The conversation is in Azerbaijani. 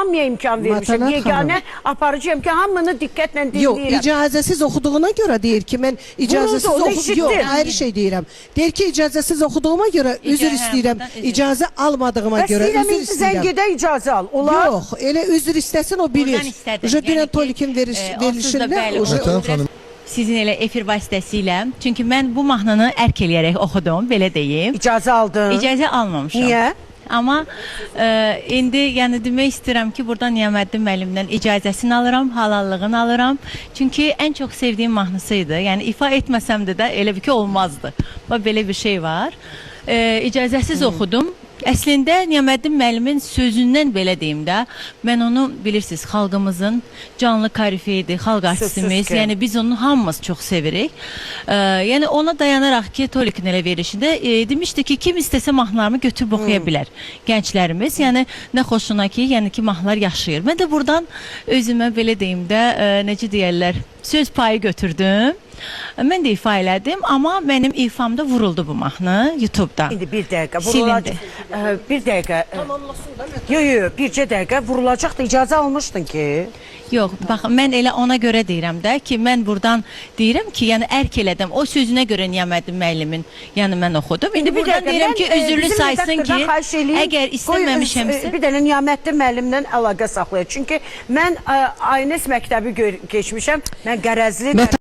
hamıya imkan vermişəm. Yeganə aparıcıyam ki, hamını diqqətlə dinləyirəm. Yox, icazəsiz oxuduğuna görə deyir ki, mən icazəsiz oxuduğum, yox, ayrı şey deyirəm. Deyir ki, icazəsiz oxuduğuma görə üzr istəyirəm, icazə almadığıma görə üzr istəyirəm. Zəngidə icazə al, olar? Yox, elə üzr istəsin, o bilir. Dünən Tolikin verilişində sizin elə efir vasitəsilə, çünki mən bu mahnını ərk eləyərək oxudum, belə deyim. İcazə aldın? İcazə almamışam. Niyə? Amma indi yəni demək istəyirəm ki, buradan Niyaməddin müəllimdən icazəsini alıram, halallığını alıram. Çünki ən çox sevdiyim mahnısıydı. Yəni ifa etməsəm də elə bir ki olmazdı. Belə bir şey var. İcazəsiz oxudum. Əslində Niyaməddin müəllimin sözündən belə deyim də, mən onu bilirsiniz, xalqımızın canlı karifeyidir, xalq artistimiz, yəni biz onu hamımız çox sevirik. Yəni ona dayanaraq ki, Tolikin elə verilişində demişdi ki, kim istəsə mahnılarımı götürüb oxuya bilər gənclərimiz. Yəni nə xoşuna ki, yəni ki mahnılar yaşayır. Mən də buradan özümə belə deyim də, necə deyərlər, söz payı götürdüm. Mən də ifa elədim, amma mənim ifamda vuruldu bu mahnı YouTube'da. İndi bir dəqiqə vurulacaq. Bir dəqiqə. Tamamlasın da. Yox, bircə dəqiqə vurulacaq da icazə almışdın ki. Yox, bax, mən elə ona görə deyirəm də ki, mən buradan deyirəm ki, yəni ərk elədim. O sözünə görə Niyaməddin müəllimin, yəni mən oxudum. İndi buradan deyirəm ki, üzürlü saysın ki, əgər istəməmişəmsə... Bir dənə Niyaməddin müəllimdən əlaqə saxlayır. Çünki mən Aynes məktəbi keçmişəm. Mən qərəzli...